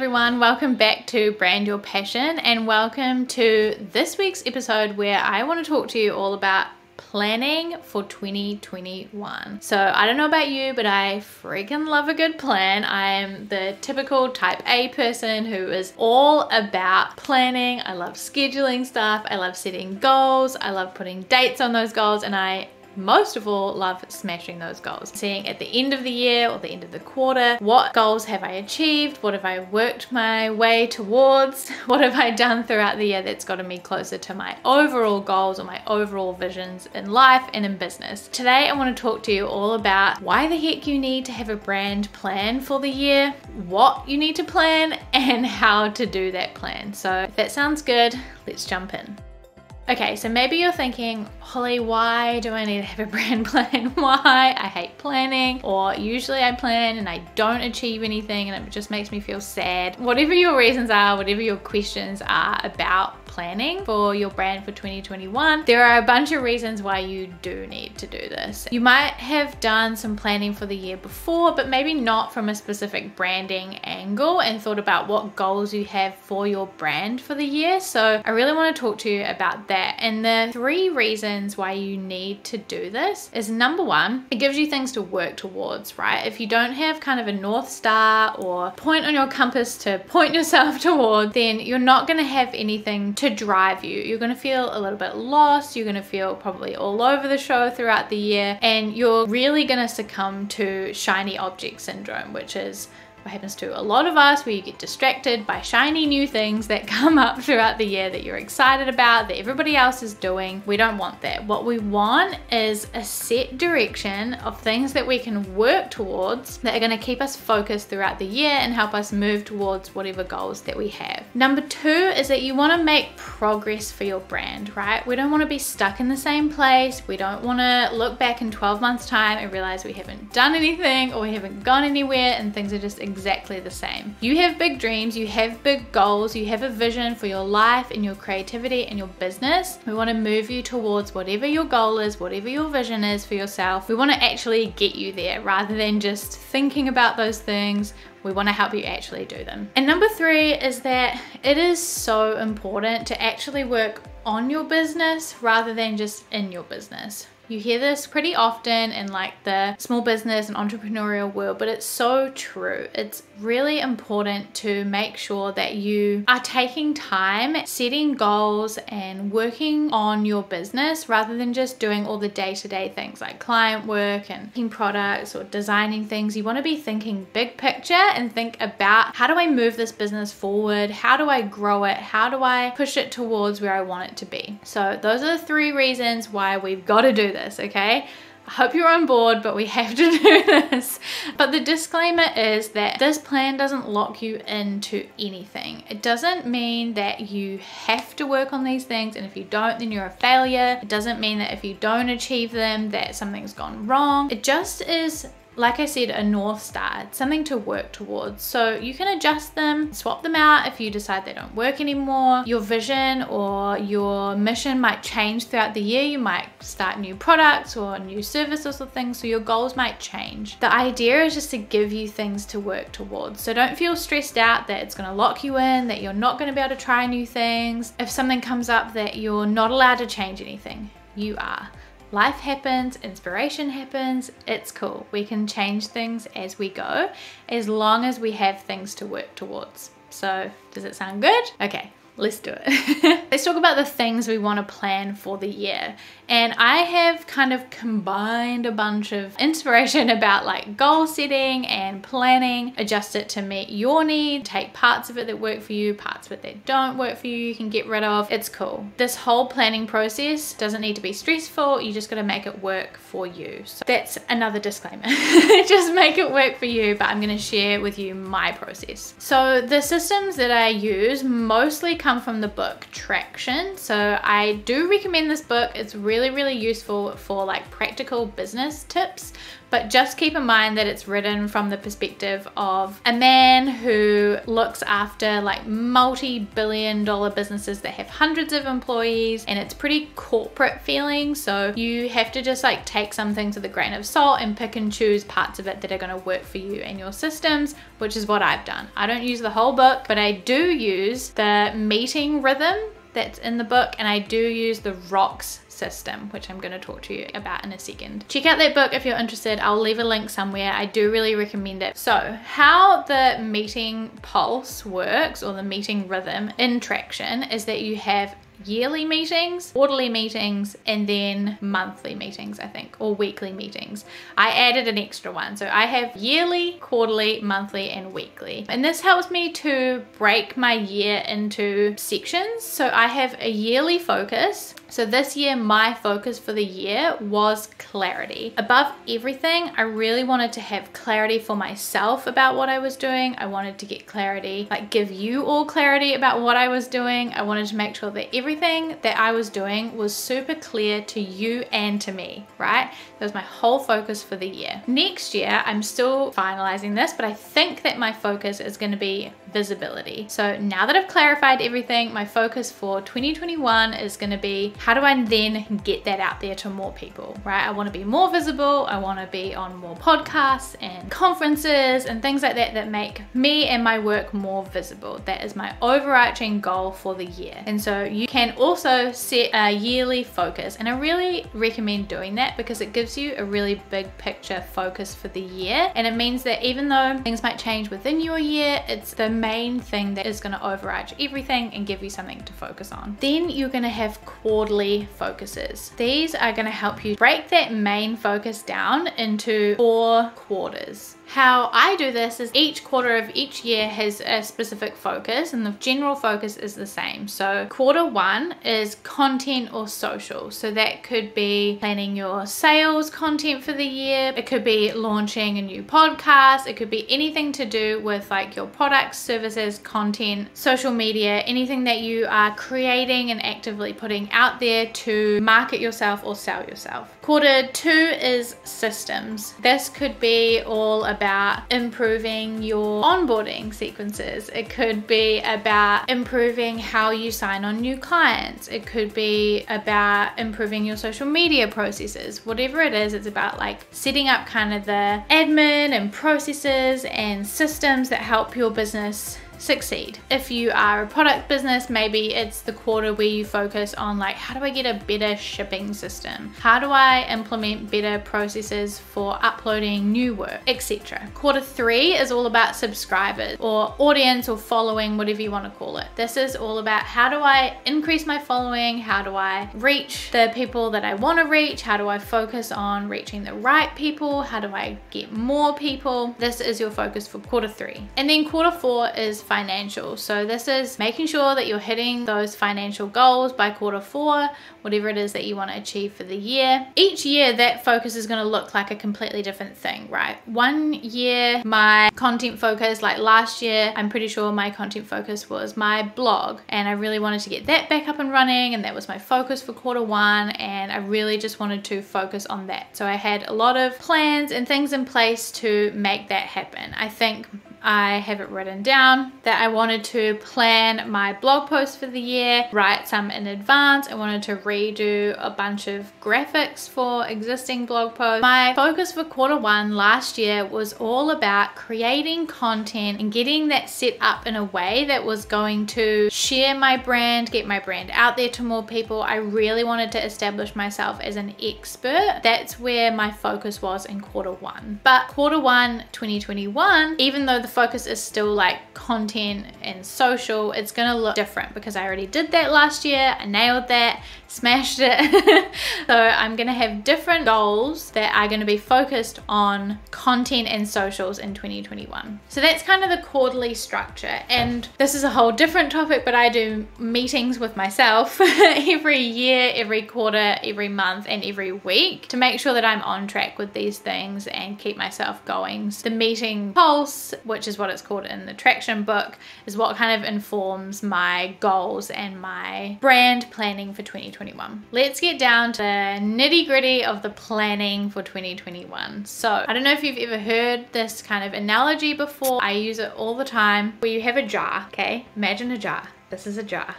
everyone, welcome back to Brand Your Passion and welcome to this week's episode where I want to talk to you all about planning for 2021. So I don't know about you, but I freaking love a good plan. I'm the typical type A person who is all about planning. I love scheduling stuff. I love setting goals. I love putting dates on those goals, and I most of all love smashing those goals. Seeing at the end of the year or the end of the quarter, what goals have I achieved? What have I worked my way towards? What have I done throughout the year that's gotten me closer to my overall goals or my overall visions in life and in business? Today I want to talk to you all about why the heck you need to have a brand plan for the year, what you need to plan, and how to do that plan. So if that sounds good, let's jump in. Okay, so maybe you're thinking, Holly, why do I need to have a brand plan? Why? I hate planning, or usually I plan and I don't achieve anything and it just makes me feel sad. Whatever your reasons are, whatever your questions are about planning for your brand for 2021, there are a bunch of reasons why you do need to do this. You might have done some planning for the year before, but maybe not from a specific branding angle and thought about what goals you have for your brand for the year. So I really want to talk to you about that. And the 3 reasons why you need to do this is, number 1, it gives you things to work towards, right? If you don't have kind of a North Star or point on your compass to point yourself toward, then you're not going to have anything to drive you. You're going to feel a little bit lost. You're going to feel probably all over the show throughout the year, and you're really going to succumb to shiny object syndrome, which is what happens to a lot of us, where you get distracted by shiny new things that come up throughout the year that you're excited about, that everybody else is doing. We don't want that. What we want is a set direction of things that we can work towards that are going to keep us focused throughout the year and help us move towards whatever goals that we have. Number 2 is that you want to make progress for your brand, right? We don't want to be stuck in the same place. We don't want to look back in 12 months time and realize we haven't done anything or we haven't gone anywhere and things are just exactly the same. You have big dreams, you have big goals, you have a vision for your life and your creativity and your business. We want to move you towards whatever your goal is, whatever your vision is for yourself. We want to actually get you there rather than just thinking about those things. We want to help you actually do them. And number 3 is that it is so important to actually work on your business rather than just in your business. You hear this pretty often in like the small business and entrepreneurial world, but it's so true. It's really important to make sure that you are taking time setting goals and working on your business rather than just doing all the day-to-day things like client work and making products or designing things. You want to be thinking big picture and think about, how do I move this business forward? How do I grow it? How do I push it towards where I want it to be? So those are the 3 reasons why we've got to do this, okay? I hope you're on board, but we have to do this. But the disclaimer is that this plan doesn't lock you into anything. It doesn't mean that you have to work on these things, and if you don't, then you're a failure. It doesn't mean that if you don't achieve them, that something's gone wrong. It just is, like I said, a North Star. It's something to work towards. So you can adjust them, swap them out if you decide they don't work anymore. Your vision or your mission might change throughout the year. You might start new products or new services or things, so your goals might change. The idea is just to give you things to work towards. So don't feel stressed out that it's going to lock you in, that you're not going to be able to try new things. If something comes up that you're not allowed to change anything, you are. Life happens, inspiration happens, it's cool. We can change things as we go, as long as we have things to work towards. So, does it sound good? Okay, let's do it. Let's talk about the things we want to plan for the year. And I have kind of combined a bunch of inspiration about like goal setting and planning, adjust it to meet your need, take parts of it that work for you, parts of it that don't work for you, you can get rid of. It's cool. This whole planning process doesn't need to be stressful. You just got to make it work for you. So that's another disclaimer. Just make it work for you, but I'm going to share with you my process. So the systems that I use mostly come from the book Traction. So I do recommend this book. It's really useful for like practical business tips But just keep in mind that it's written from the perspective of a man who looks after like multi-billion-dollar businesses that have hundreds of employees, and it's pretty corporate feeling. So you have to just like take some things with a grain of salt and pick and choose parts of it that are going to work for you and your systems, which is what I've done. I don't use the whole book, but I do use the meeting rhythm that's in the book, and I do use the rocks system, which I'm going to talk to you about in a second. Check out that book if you're interested. I'll leave a link somewhere. I do really recommend it. So how the meeting pulse works, or the meeting rhythm in Traction, is that you have yearly meetings, quarterly meetings, and then monthly meetings, I think, or weekly meetings. I added an extra one. So I have yearly, quarterly, monthly, and weekly. And this helps me to break my year into sections. So I have a yearly focus. So this year, my focus for the year was clarity. Above everything, I really wanted to have clarity for myself about what I was doing. I wanted to get clarity, like give you all clarity about what I was doing. I wanted to make sure that everything that I was doing was super clear to you and to me, right? That was my whole focus for the year. Next year, I'm still finalizing this, but I think that my focus is going to be visibility. So now that I've clarified everything, my focus for 2021 is going to be, how do I then get that out there to more people, right? I want to be more visible. I want to be on more podcasts and conferences and things like that that make me and my work more visible. That is my overarching goal for the year. And so you can also set a yearly focus, and I really recommend doing that because it gives you a really big picture focus for the year. And it means that even though things might change within your year, it's the main thing that is going to overarch everything and give you something to focus on. Then you're going to have quarterly focuses. These are going to help you break that main focus down into 4 quarters. How I do this is each quarter of each year has a specific focus, and the general focus is the same. So quarter 1 is content or social. So that could be planning your sales content for the year. It could be launching a new podcast. It could be anything to do with like your products, services, content, social media, anything that you are creating and actively putting out there to market yourself or sell yourself. Quarter 2 is systems. This could be all about improving your onboarding sequences. It could be about improving how you sign on new clients. It could be about improving your social media processes. Whatever it is, it's about like setting up kind of the admin and processes and systems that help your business succeed. If you are a product business, maybe it's the quarter where you focus on like, how do I get a better shipping system? How do I implement better processes for uploading new work, etc. Quarter 3 is all about subscribers or audience or following, whatever you want to call it. This is all about how do I increase my following? How do I reach the people that I want to reach? How do I focus on reaching the right people? How do I get more people? This is your focus for quarter 3. And then quarter 4 is financial. So this is making sure that you're hitting those financial goals by quarter 4, whatever it is that you want to achieve for the year. Each year that focus is going to look like a completely different thing, right? One year my content focus, like last year, I'm pretty sure my content focus was my blog, and I really wanted to get that back up and running, and that was my focus for quarter 1, and I really just wanted to focus on that. So I had a lot of plans and things in place to make that happen. I think I have it written down that I wanted to plan my blog posts for the year, write some in advance. I wanted to redo a bunch of graphics for existing blog posts. My focus for quarter 1 last year was all about creating content and getting that set up in a way that was going to share my brand, get my brand out there to more people. I really wanted to establish myself as an expert. That's where my focus was in quarter 1. But quarter 1 2021, even though the focus is still like content and social, it's gonna look different because I already did that last year. I nailed that, smashed it. So I'm gonna have different goals that are gonna be focused on content and socials in 2021. So that's kind of the quarterly structure, and this is a whole different topic, but I do meetings with myself every year, every quarter, every month, and every week to make sure that I'm on track with these things and keep myself going. The meeting pulse, which is what it's called in the Traction book, is what kind of informs my goals and my brand planning for 2021. 2021. Let's get down to the nitty-gritty of the planning for 2021. So I don't know if you've ever heard this kind of analogy before. I use it all the time, where you have a jar, okay? Imagine a jar. This is a jar.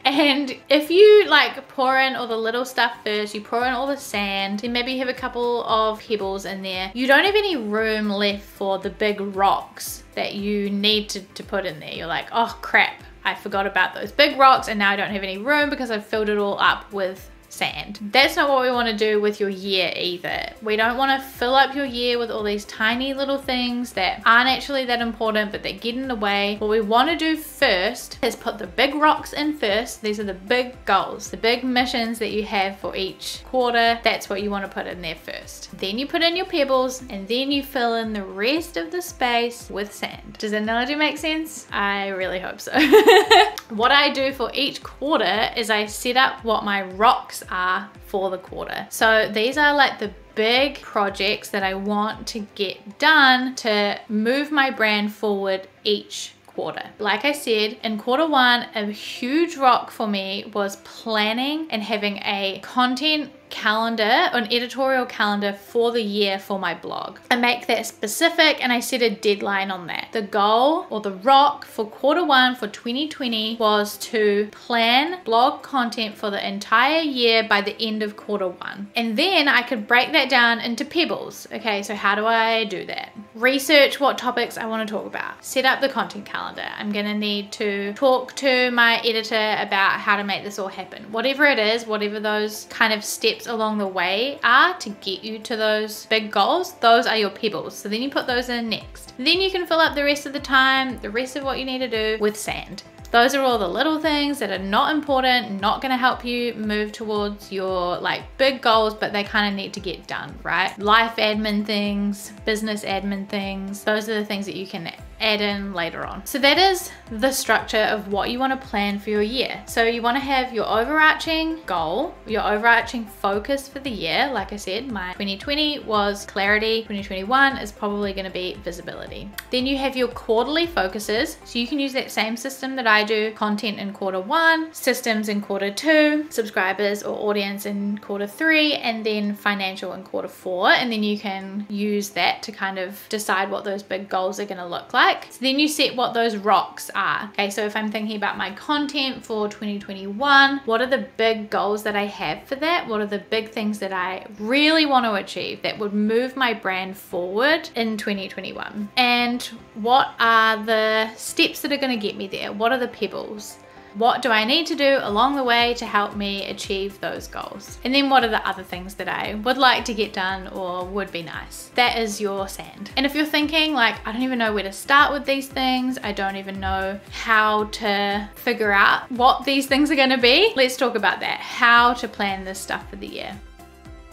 And if you like pour in all the little stuff first, you pour in all the sand, then maybe you have a couple of pebbles in there. You don't have any room left for the big rocks that you need to put in there. You're like, oh crap, I forgot about those big rocks and now I don't have any room because I've filled it all up with sand. That's not what we want to do with your year either. We don't want to fill up your year with all these tiny little things that aren't actually that important, but they get in the way. What we want to do first is put the big rocks in first. These are the big goals, the big missions that you have for each quarter. That's what you want to put in there first. Then you put in your pebbles and then you fill in the rest of the space with sand. Does that analogy make sense? I really hope so. What I do for each quarter is I set up what my rocks are for the quarter. So these are like the big projects that I want to get done to move my brand forward each quarter. Like I said, in quarter one, a huge rock for me was planning and having a content calendar, an editorial calendar for the year for my blog. I make that specific and I set a deadline on that. The goal or the rock for quarter one for 2020 was to plan blog content for the entire year by the end of quarter one. And then I could break that down into pebbles. Okay, so how do I do that? Research what topics I want to talk about. Set up the content calendar. I'm gonna need to talk to my editor about how to make this all happen. Whatever it is, whatever those kind of steps along the way are to get you to those big goals, those are your pebbles. So then you put those in next. Then you can fill up the rest of the time, the rest of what you need to do with sand. Those are all the little things that are not important, not gonna help you move towards your like big goals, but they kind of need to get done, right? Life admin things, business admin things, those are the things that you can add in later on. So that is the structure of what you want to plan for your year. So you want to have your overarching goal, your overarching focus for the year. Like I said, my 2020 was clarity, 2021 is probably going to be visibility. Then you have your quarterly focuses. So you can use that same system that I do, content in quarter one, systems in quarter two, subscribers or audience in quarter three, and then financial in quarter four. And then you can use that to kind of decide what those big goals are going to look like. So then you set what those rocks are. Okay, so if I'm thinking about my content for 2021, what are the big goals that I have for that? What are the big things that I really want to achieve that would move my brand forward in 2021? And what are the steps that are going to get me there? What are the pebbles? What do I need to do along the way to help me achieve those goals? And then what are the other things that I would like to get done or would be nice? That is your sand. And if you're thinking like, I don't even know where to start with these things, I don't even know how to figure out what these things are gonna be, let's talk about that, how to plan this stuff for the year.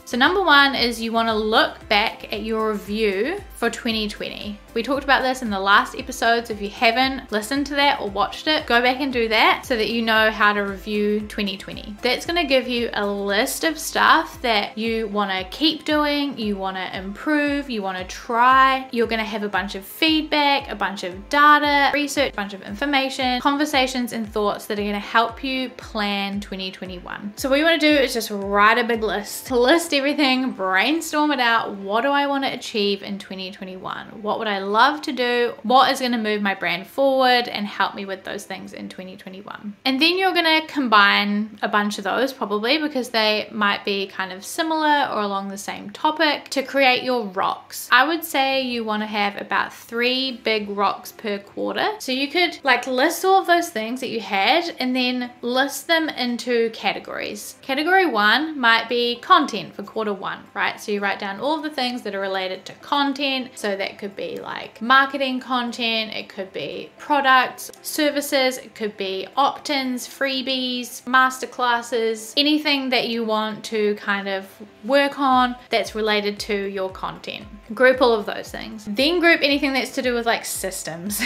So number one is you want to look back at your review for 2020. We talked about this in the last episode, so if you haven't listened to that or watched it, go back and do that so that you know how to review 2020. That's going to give you a list of stuff that you want to keep doing, you want to improve, you want to try. You're going to have a bunch of feedback, a bunch of data, research, a bunch of information, conversations and thoughts that are going to help you plan 2021. So what you want to do is just write a big list. List everything, brainstorm it out. What do I want to achieve in 2021? What would I love to do? What is going to move my brand forward and help me with those things in 2021? And then you're going to combine a bunch of those probably because they might be kind of similar or along the same topic to create your rocks. I would say you want to have about 3 big rocks per quarter. So you could like list all of those things that you had and then list them into categories. Category 1 might be content for quarter 1, right? So you write down all of the things that are related to content. So that could be like marketing content, it could be products, services, it could be opt-ins, freebies, masterclasses, anything that you want to kind of work on that's related to your content. Group all of those things. Then group anything that's to do with like systems.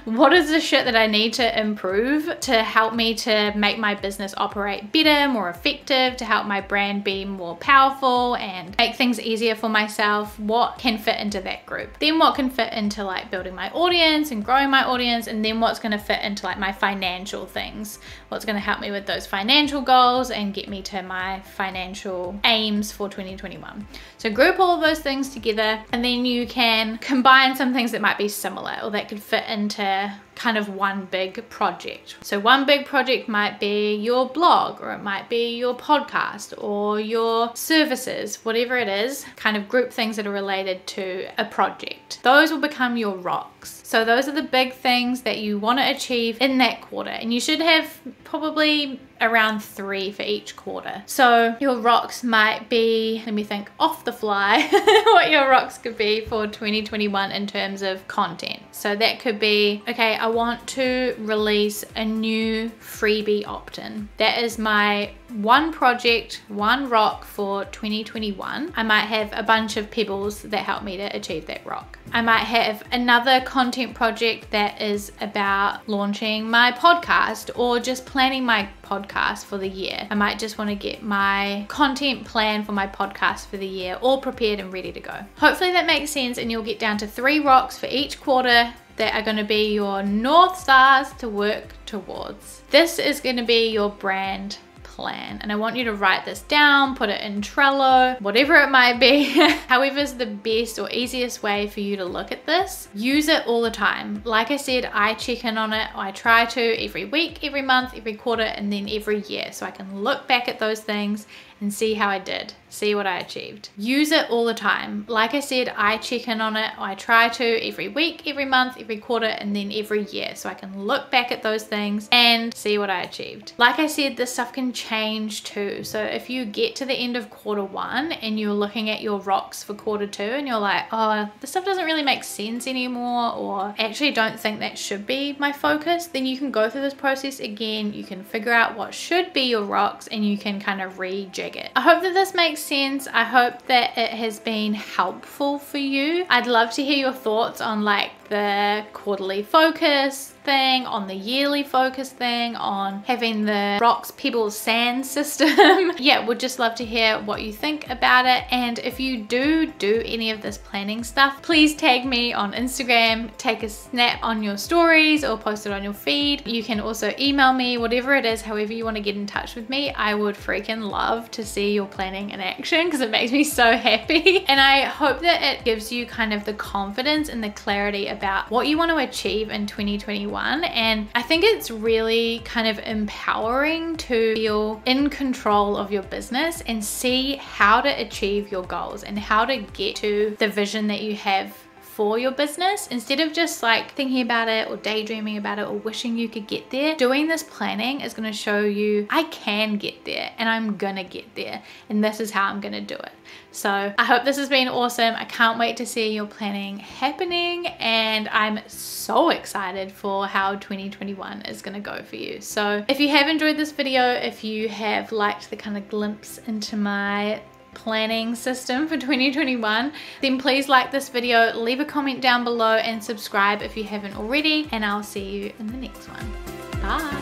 What is the shit that I need to improve to help me to make my business operate better, more effective, to help my brand be more powerful, helpful and make things easier for myself, what can fit into that group. Then what can fit into like building my audience and growing my audience, and then what's going to fit into like my financial things, what's going to help me with those financial goals and get me to my financial aims for 2021. So group all of those things together, and then you can combine some things that might be similar or that could fit into kind of one big project. So one big project might be your blog, or it might be your podcast or your services, whatever it is. Kind of group things that are related to a project. Those will become your rocks. So those are the big things that you want to achieve in that quarter, and you should have probably around 3 for each quarter. So your rocks might be, let me think off the fly what your rocks could be for 2021 in terms of content. So that could be, okay, I want to release a new freebie opt-in. That is my one project, one rock for 2021. I might have a bunch of pebbles that help me to achieve that rock. I might have another content project that is about launching my podcast or just planning my podcast for the year. I might just want to get my content plan for my podcast for the year all prepared and ready to go. Hopefully that makes sense, and you'll get down to 3 rocks for each quarter that are going to be your North Stars to work towards. This is going to be your brand plan, and I want you to write this down, put it in Trello, whatever it might be. However is the best or easiest way for you to look at this. Use it all the time. Like I said, I check in on it. I try to every week, every month, every quarter, and then every year, so I can look back at those things and see how I did, see what I achieved. Use it all the time. Like I said, I check in on it. I try to every week, every month, every quarter, and then every year, so I can look back at those things and see what I achieved. Like I said, this stuff can change too. So if you get to the end of quarter 1 and you're looking at your rocks for quarter 2 and you're like, oh, this stuff doesn't really make sense anymore, or actually don't think that should be my focus, then you can go through this process again. You can figure out what should be your rocks, and you can kind of rejig it. I hope that this makes sense. I hope that it has been helpful for you. I'd love to hear your thoughts on like the quarterly focus thing, on the yearly focus thing, on having the rocks, pebbles, sand system. Yeah, would just love to hear what you think about it. And if you do any of this planning stuff, please tag me on Instagram, take a snap on your stories or post it on your feed. You can also email me, whatever it is, however you want to get in touch with me. I would freaking love to see your planning in action because it makes me so happy. And I hope that it gives you kind of the confidence and the clarity about what you want to achieve in 2021. And I think it's really kind of empowering to feel in control of your business and see how to achieve your goals and how to get to the vision that you have for your business, instead of just like thinking about it or daydreaming about it or wishing you could get there. Doing this planning is going to show you I can get there, and I'm gonna get there, and this is how I'm gonna do it. So I hope this has been awesome. I can't wait to see your planning happening, and I'm so excited for how 2021 is gonna go for you. So if you have enjoyed this video, if you have liked the kind of glimpse into my planning system for 2021, then please like this video, leave a comment down below, and subscribe if you haven't already, and I'll see you in the next one. Bye.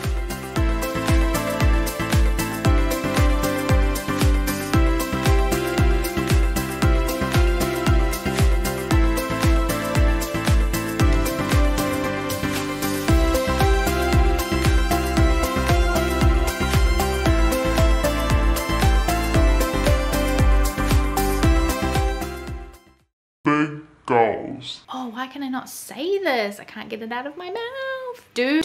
Big goals. Oh, why can I not say this? I can't get it out of my mouth. Do